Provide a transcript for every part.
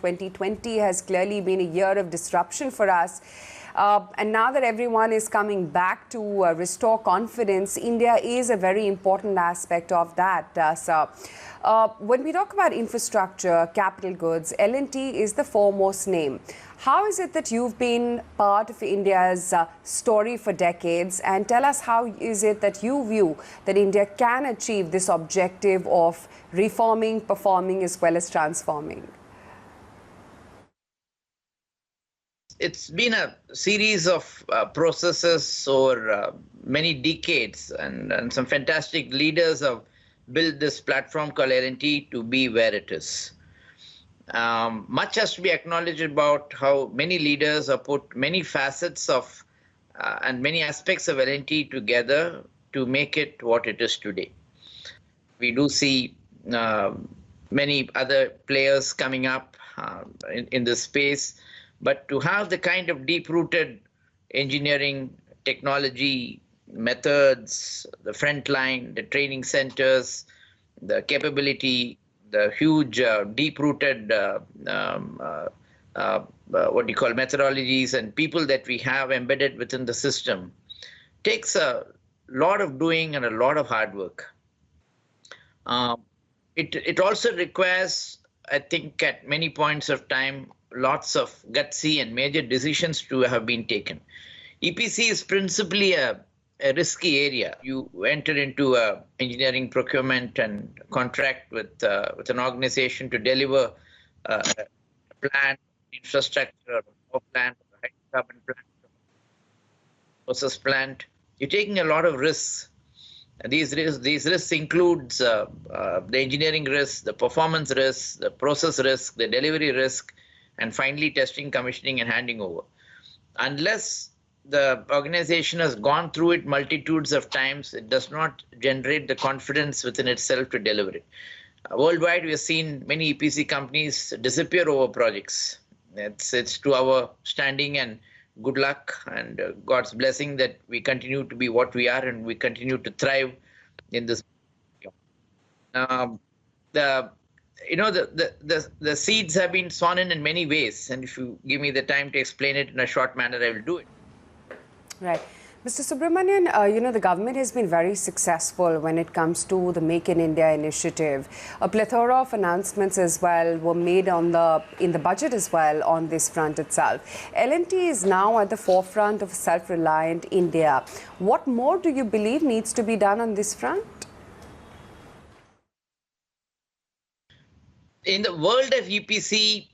2020 has clearly been a year of disruption for us. And now that everyone is coming back to restore confidence, India is a very important aspect of that, sir. When we talk about infrastructure, capital goods, L&T is the foremost name. How is it that you've been part of India's story for decades? And tell us, how is it that you view that India can achieve this objective of reforming, performing, as well as transforming? It's been a series of processes over many decades, and some fantastic leaders have built this platform called L&T to be where it is. Much has to be acknowledged about how many leaders have put many facets of and many aspects of L&T together to make it what it is today. We do see many other players coming up in this space. But to have the kind of deep-rooted engineering, technology, methods, the front line, the training centers, the capability, the huge deep-rooted methodologies and people that we have embedded within the system takes a lot of doing and a lot of hard work. It also requires, I think, at many points of time, lots of gutsy and major decisions to have been taken. EPC is principally a risky area. You enter into engineering procurement and contract with an organization to deliver a plant, infrastructure, or plant, a hydrocarbon plant, process plant. You're taking a lot of risks. And these risks includes the engineering risk, the performance risk, the process risk, the delivery risk, and finally testing, commissioning, and handing over. Unless the organization has gone through it multitudes of times, it does not generate the confidence within itself to deliver it. Worldwide, we have seen many EPC companies disappear over projects. It's to our standing and good luck and God's blessing that we continue to be what we are and we continue to thrive in this. The seeds have been sown in many ways, and if you give me the time to explain it in a short manner, I will do it. Right. Mr. Subrahmanyan, the government has been very successful when it comes to the Make in India initiative. A plethora of announcements as well were made in the budget as well on this front itself. L&T is now at the forefront of self-reliant India. What more do you believe needs to be done on this front? In the world of EPC,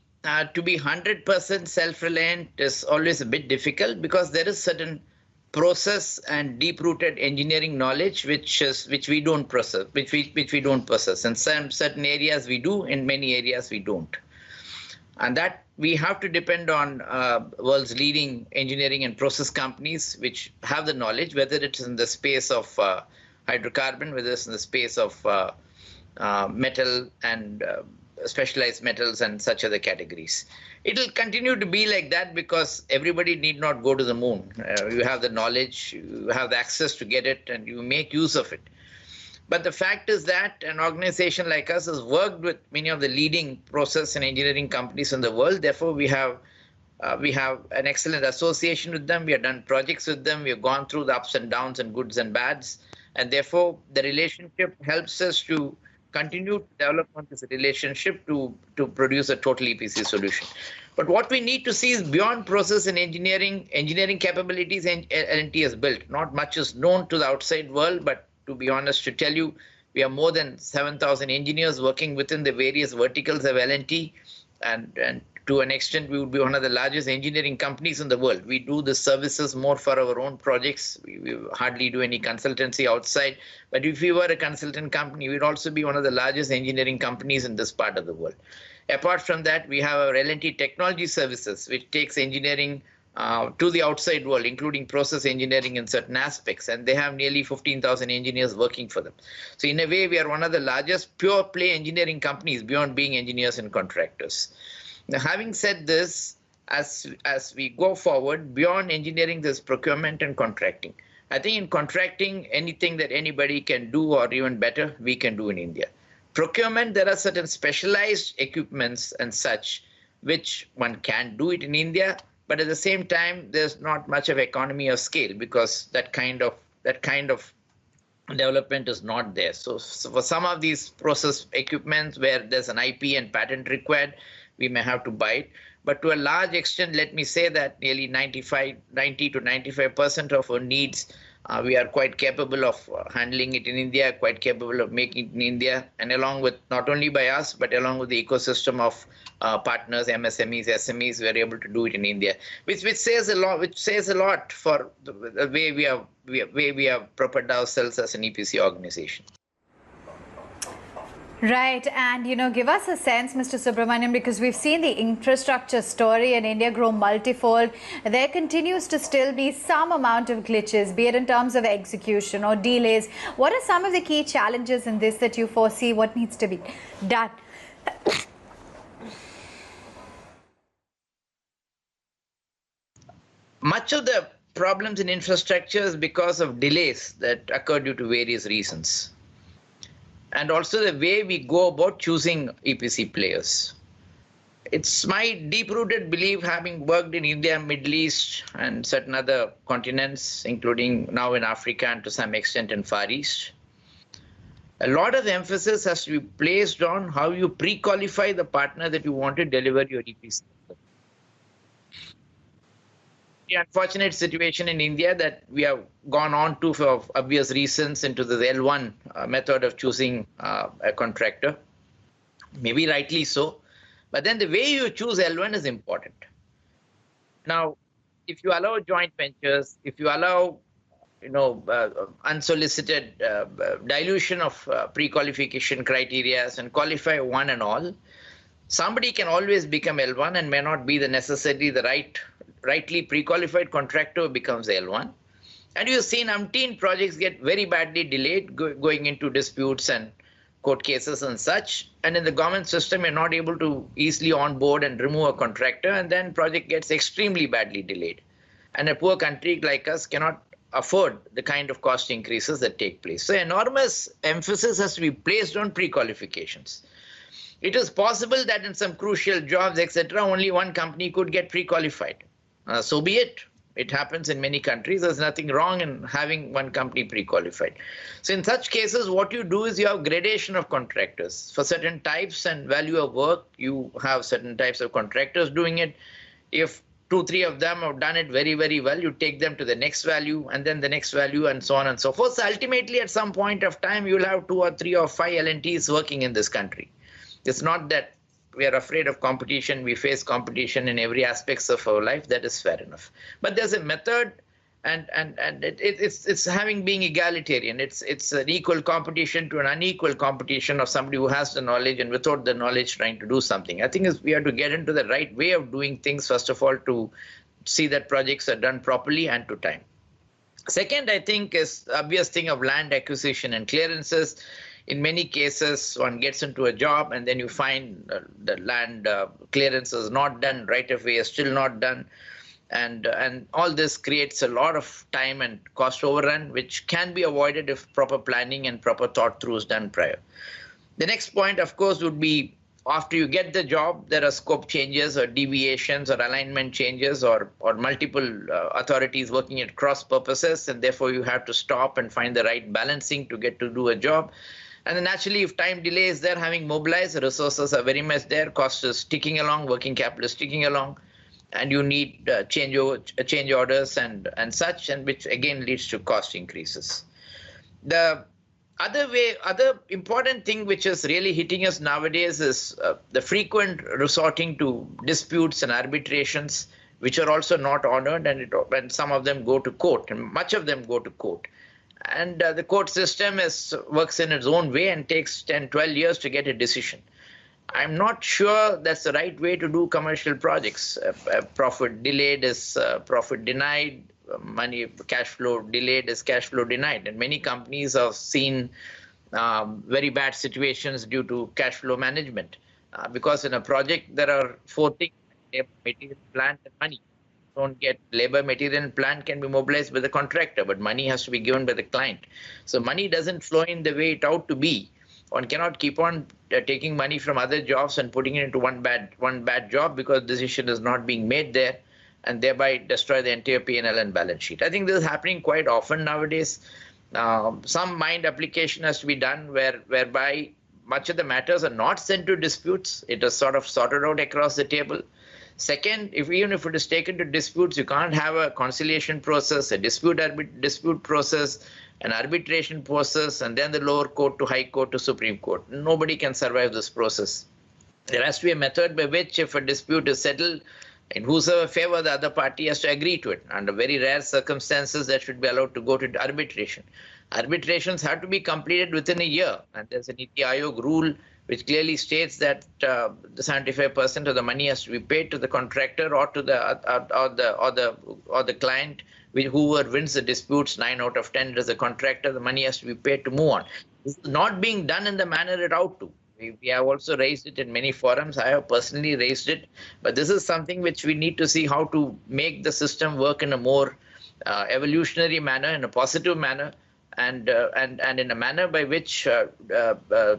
to be 100% self-reliant is always a bit difficult because there is certain process and deep-rooted engineering knowledge which we don't possess. In some certain areas we do, in many areas we don't, and that we have to depend on world's leading engineering and process companies which have the knowledge, whether it's in the space of hydrocarbon, whether it's in the space of metal and specialized metals and such other categories. It will continue to be like that because everybody need not go to the moon. You have the knowledge, you have the access to get it, and you make use of it. But the fact is that an organization like us has worked with many of the leading process and engineering companies in the world. Therefore, we have an excellent association with them. We have done projects with them. We have gone through the ups and downs and goods and bads. And therefore, the relationship helps us to continue to develop on this relationship to produce a total EPC solution. But what we need to see is beyond process and engineering capabilities L&T has built. Not much is known to the outside world, but to be honest, to tell you, we have more than 7,000 engineers working within the various verticals of L&T, and to an extent, we would be one of the largest engineering companies in the world. We do the services more for our own projects. We hardly do any consultancy outside. But if we were a consultant company, we'd also be one of the largest engineering companies in this part of the world. Apart from that, we have our L&T Technology Services, which takes engineering to the outside world, including process engineering in certain aspects. And they have nearly 15,000 engineers working for them. So in a way, we are one of the largest pure play engineering companies beyond being engineers and contractors. Now, having said this, as we go forward, beyond engineering, there's procurement and contracting. I think in contracting, anything that anybody can do or even better, we can do in India. Procurement, there are certain specialized equipments and such which one can do it in India, but at the same time, there's not much of economy of scale because that kind of development is not there. So for some of these process equipments where there's an IP and patent required, we may have to buy it. But to a large extent, let me say that nearly 90 to 95% of our needs, we are quite capable of handling it in India, quite capable of making it in India, and along with not only by us, but along with the ecosystem of partners, MSMEs, SMEs, we are able to do it in India, which says a lot. Which says a lot for the way we have prepared ourselves as an EPC organization. Right, and give us a sense, Mr. Subrahmanyan, because we've seen the infrastructure story in India grow multifold. There continues to still be some amount of glitches, be it in terms of execution or delays. What are some of the key challenges in this that you foresee? What needs to be done? Much of the problems in infrastructure is because of delays that occur due to various reasons. And also the way we go about choosing EPC players. It's my deep-rooted belief, having worked in India, Middle East, and certain other continents, including now in Africa and to some extent in Far East. A lot of emphasis has to be placed on how you pre-qualify the partner that you want to deliver your EPC. The unfortunate situation in India that we have gone on to, for obvious reasons, into the L1 method of choosing a contractor. Maybe rightly so. But then the way you choose L1 is important. Now, if you allow joint ventures, if you allow unsolicited dilution of pre-qualification criteria and qualify one and all, somebody can always become L1 and may not be the necessarily the rightly pre-qualified contractor who becomes L1. And you've seen umpteen projects get very badly delayed, going into disputes and court cases and such. And in the government system, you're not able to easily onboard and remove a contractor, and then project gets extremely badly delayed. And a poor country like us cannot afford the kind of cost increases that take place. So enormous emphasis has to be placed on pre-qualifications. It is possible that in some crucial jobs, etc., only one company could get pre-qualified. So be it. It happens in many countries. There's nothing wrong in having one company pre-qualified. So in such cases, what you do is you have gradation of contractors. For certain types and value of work, you have certain types of contractors doing it. If 2, 3 of them have done it very, very well, you take them to the next value and then the next value and so on and so forth. So ultimately, at some point of time, you'll have 2 or 3 or 5 L&Ts working in this country. It's not that we are afraid of competition. We face competition in every aspects of our life. That is fair enough. But there's a method, and it's having being egalitarian. It's an equal competition to an unequal competition of somebody who has the knowledge and without the knowledge trying to do something. I think we have to get into the right way of doing things, first of all, to see that projects are done properly and to time. Second, I think, is the obvious thing of land acquisition and clearances. In many cases, one gets into a job and then you find the land clearance is not done, right of way is still not done. And all this creates a lot of time and cost overrun, which can be avoided if proper planning and proper thought through is done prior. The next point, of course, would be after you get the job, there are scope changes or deviations or alignment changes or multiple authorities working at cross purposes, and therefore you have to stop and find the right balancing to get to do a job. And then naturally, if time delay is there, having mobilized, the resources are very much there, cost is ticking along, working capital is ticking along, and you need change orders and such, and which again leads to cost increases. The other important thing which is really hitting us nowadays is the frequent resorting to disputes and arbitrations, which are also not honored, and some of them go to court, and much of them go to court. And the court system works in its own way and takes 10, 12 years to get a decision. I'm not sure that's the right way to do commercial projects. Profit delayed is profit denied. Money, cash flow delayed is cash flow denied. And many companies have seen very bad situations due to cash flow management. Because in a project, there are 4 things: labor, material, plant, and money. Don't get labor, material, and plant can be mobilized by the contractor, but money has to be given by the client. So money doesn't flow in the way it ought to be. One cannot keep on taking money from other jobs and putting it into one bad job because decision is not being made there, and thereby destroy the entire P&L and balance sheet. I think this is happening quite often nowadays. Some mind application has to be done whereby much of the matters are not sent to disputes. It is sort of sorted out across the table. Second, even if it is taken to disputes, you can't have a conciliation process, a dispute process, an arbitration process, and then the lower court to high court to Supreme Court. Nobody can survive this process. There has to be a method by which, if a dispute is settled, in whosoever favor the other party has to agree to it. Under very rare circumstances, that should be allowed to go to arbitration. Arbitrations have to be completed within a year, and there's a Niti Aayog rule which clearly states that the 75% of the money has to be paid to the contractor or to the client, whoever wins the disputes. 9 out of 10 is the contractor. The money has to be paid to move on. This is not being done in the manner it ought to. We have also raised it in many forums. I have personally raised it, but this is something which we need to see how to make the system work in a more evolutionary manner, in a positive manner, and in a manner by which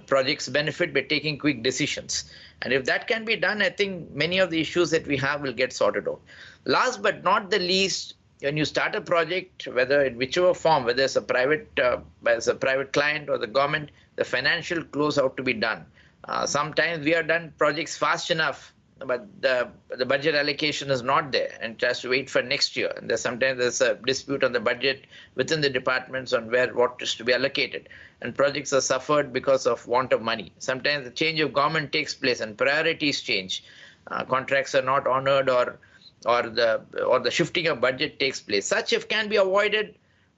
projects benefit by taking quick decisions. And if that can be done, I think many of the issues that we have will get sorted out. Last but not the least, when you start a project, whether in whichever form, whether it's a private client or the government, the financial close out to be done. Sometimes we have done projects fast enough, but the budget allocation is not there, and it has to wait for next year. And sometimes there's a dispute on the budget within the departments on what is to be allocated, and projects are suffered because of want of money. Sometimes the change of government takes place and priorities change. Contracts are not honored, or the shifting of budget takes place. Such if can be avoided,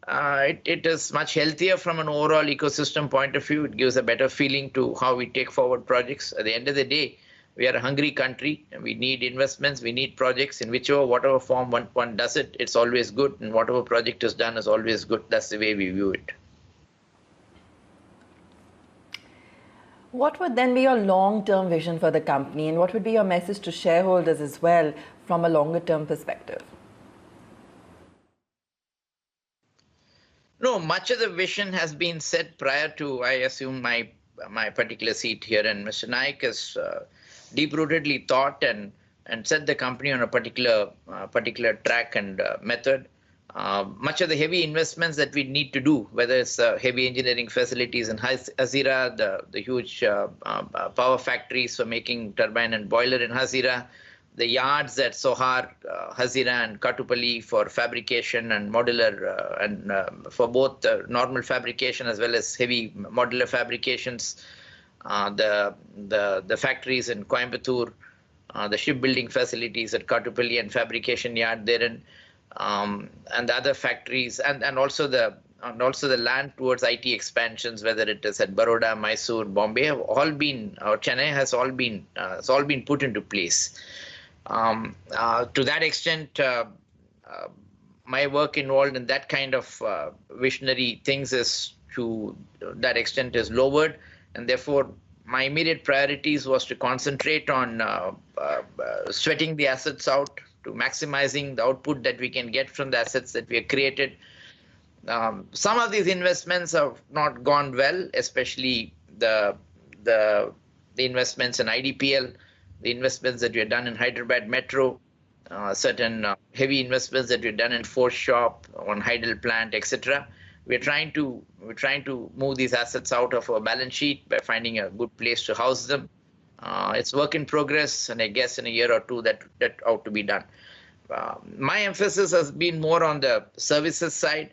it is much healthier from an overall ecosystem point of view. It gives a better feeling to how we take forward projects. At the end of the day, we are a hungry country, and we need investments, we need projects in whatever form one does it. It's always good, and whatever project is done is always good. That's the way we view it. What would then be your long-term vision for the company, and what would be your message to shareholders as well from a longer-term perspective? No, much of the vision has been set prior to, I assume, my particular seat here, and Mr. Naik has deep-rootedly thought and set the company on a particular track and method. Much of the heavy investments that we need to do, whether it's heavy engineering facilities in Hazira, the huge power factories for making turbine and boiler in Hazira, the yards at Sohar, Hazira and Katupalli for fabrication and modular, and for both normal fabrication as well as heavy modular fabrications, the factories in Coimbatore, the shipbuilding facilities at Katupalli and fabrication yard therein, and the other factories, and also the land towards IT expansions, whether it is at Baroda, Mysore, Bombay, have all been, or Chennai has all been put into place. To that extent, my work involved in that kind of visionary things is to that extent is lowered, and therefore my immediate priorities was to concentrate on sweating the assets out, to maximizing the output that we can get from the assets that we have created. Some of these investments have not gone well, especially the investments in IDPL, the investments that we have done in Hyderabad Metro, certain heavy investments that we've done in Force Shop, on Hydel plant, etc. We're trying to move these assets out of our balance sheet by finding a good place to house them. It's work in progress, and I guess in a year or two that ought to be done. My emphasis has been more on the services side.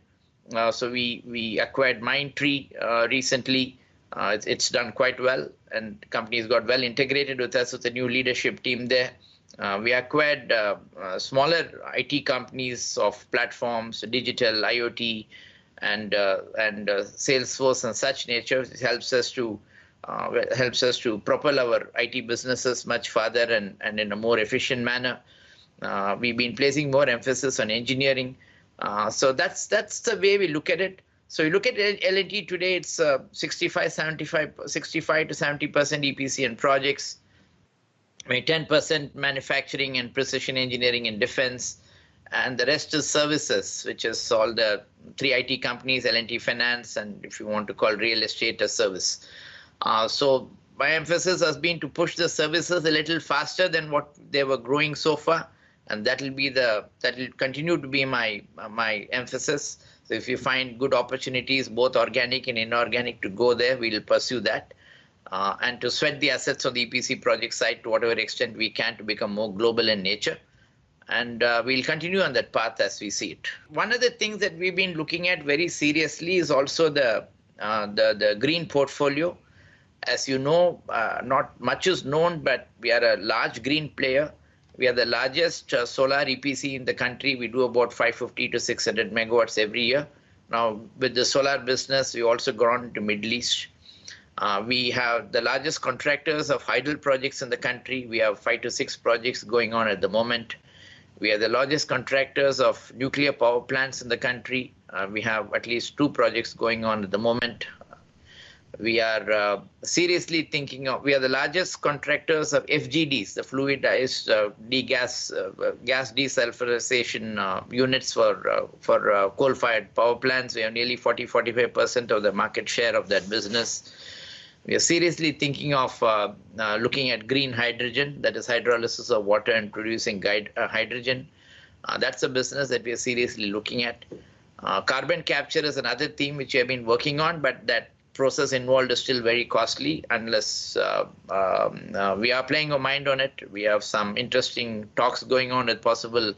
So we acquired Mindtree recently. It's done quite well, and the company's got well integrated with us with a new leadership team there. We acquired smaller IT companies of platforms, digital, IoT, and Salesforce and such nature. It helps us to propel our IT businesses much further and in a more efficient manner. We've been placing more emphasis on engineering. So that's the way we look at it. So you look at L&T today, it's 65 to 70% EPC and projects, 10% manufacturing and precision engineering and defense, and the rest is services, which is all the 3 IT companies, L&T Finance, and if you want to call real estate a service. So my emphasis has been to push the services a little faster than what they were growing so far, and that will continue to be my emphasis. So if you find good opportunities, both organic and inorganic, to go there, we'll pursue that. And to sweat the assets on the EPC project side to whatever extent we can to become more global in nature. And we'll continue on that path as we see it. One of the things that we've been looking at very seriously is also the green portfolio. As you know, not much is known, but we are a large green player. We are the largest solar EPC in the country. We do about 550 to 600 megawatts every year. Now, with the solar business, we also gone into Middle East. We have the largest contractors of hydel projects in the country. We have 5 to 6 projects going on at the moment. We are the largest contractors of nuclear power plants in the country. We have at least 2 projects going on at the moment. We are seriously thinking of, we are the largest contractors of FGDs, the fluidized gas desulfurization units for coal-fired power plants. We have nearly 40-45% of the market share of that business. We are seriously thinking of looking at green hydrogen, that is hydrolysis of water and producing hydrogen. That's a business that we are seriously looking at. Carbon capture is another theme which we have been working on, but that process involved is still very costly unless we are playing our mind on it. We have some interesting talks going on with possible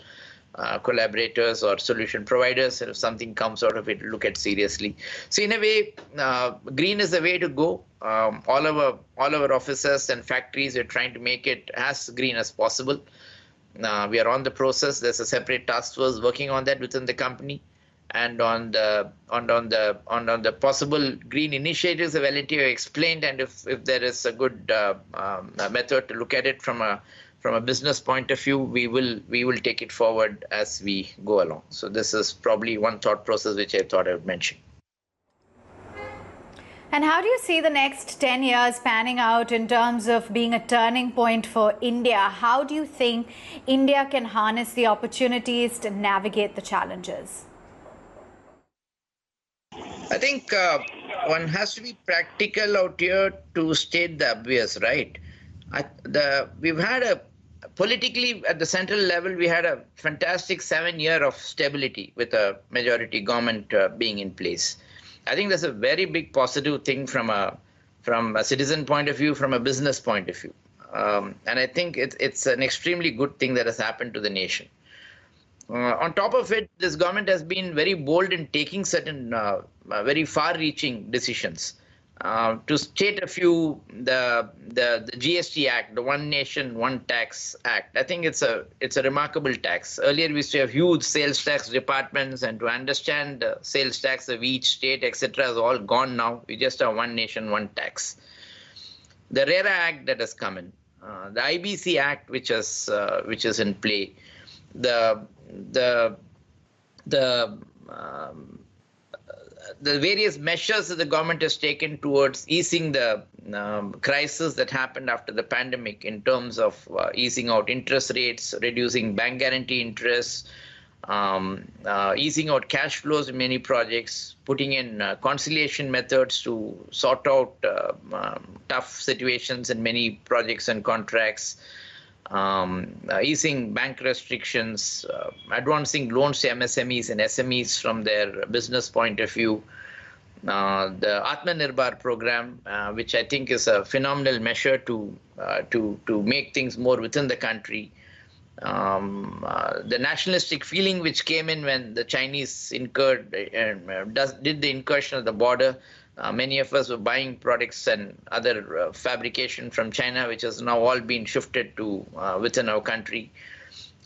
collaborators or solution providers, and if something comes out of it, look at seriously. So in a way, green is the way to go. All our offices and factories are trying to make it as green as possible. We are on the process. There's a separate task force working on that within the company, and on the possible green initiatives that L&T explained, and if there is a good method to look at it from a business point of view, we will take it forward as we go along. So this is probably one thought process which I thought I would mention. And how do you see the next 10 years panning out in terms of being a turning point for India? How do you think India can harness the opportunities to navigate the challenges? I think one has to be practical out here to state the obvious, right? We've had politically at the central level, we had a fantastic 7 years of stability with a majority government being in place. I think that's a very big positive thing from a citizen point of view, from a business point of view. And I think it's an extremely good thing that has happened to the nation. On top of it, this government has been very bold in taking certain very far-reaching decisions. To state a few, the GST Act, the One Nation, One Tax Act, I think it's a remarkable tax. Earlier, we used to have huge sales tax departments, and to understand the sales tax of each state, etc., is all gone now. We just have One Nation, One Tax. The RERA Act that has come in, the IBC Act, which is in play, the various measures that the government has taken towards easing the crisis that happened after the pandemic in terms of easing out interest rates, reducing bank guarantee interests, easing out cash flows in many projects, putting in conciliation methods to sort out tough situations in many projects and contracts, easing bank restrictions, advancing loans to MSMEs and SMEs from their business point of view, the Aatmanirbharta program, which I think is a phenomenal measure to make things more within the country. The nationalistic feeling which came in when the Chinese did the incursion at the border. Many of us were buying products and other fabrication from China, which has now all been shifted to within our country.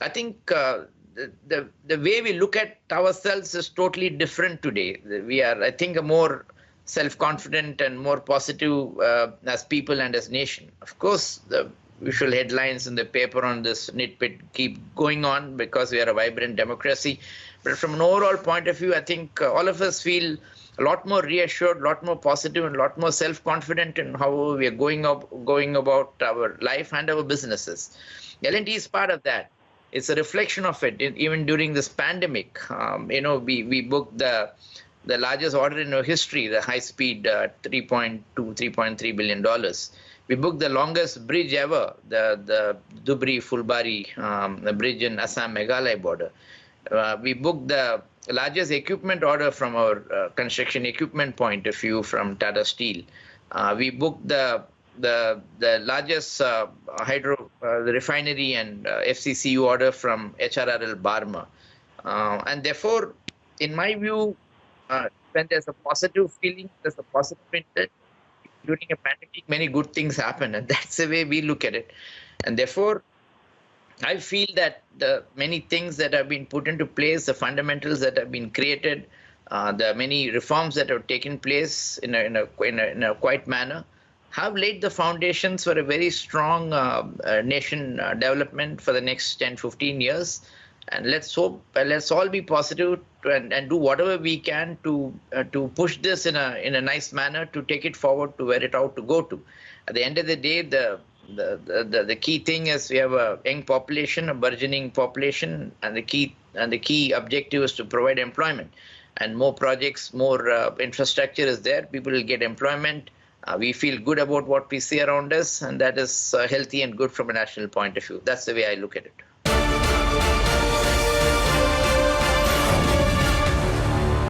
I think the way we look at ourselves is totally different today. We are, I think, a more self-confident and more positive as people and as nation. Of course, the usual headlines in the paper on this nitpick keep going on because we are a vibrant democracy. But from an overall point of view, I think all of us feel a lot more reassured, a lot more positive, and a lot more self-confident in how we are going about our life and our businesses. L&T is part of that. It's a reflection of it. Even during this pandemic, we booked the the largest order in our history, the high-speed $3.3 billion. We booked the longest bridge ever, the Dhubri-Fulbari the bridge in Assam-Meghalaya border. We booked the largest equipment order from our construction equipment point of view from Tata Steel. We booked the largest the refinery and FCCU order from HRRL Barma. And therefore, in my view, when there's a positive feeling, there's a positive intent. During a pandemic, many good things happen, and that's the way we look at it. And therefore, I feel that the many things that have been put into place, the fundamentals that have been created, the many reforms that have taken place in a quiet manner, have laid the foundations for a very strong nation development for the next 10, 15 years. And let's all be positive and do whatever we can to push this in a nice manner to take it forward to where it ought to go to. At the end of the day, the key thing is we have a young population, a burgeoning population, and the key objective is to provide employment. And more projects, more infrastructure is there. People will get employment. We feel good about what we see around us, and that is healthy and good from a national point of view. That's the way I look at it.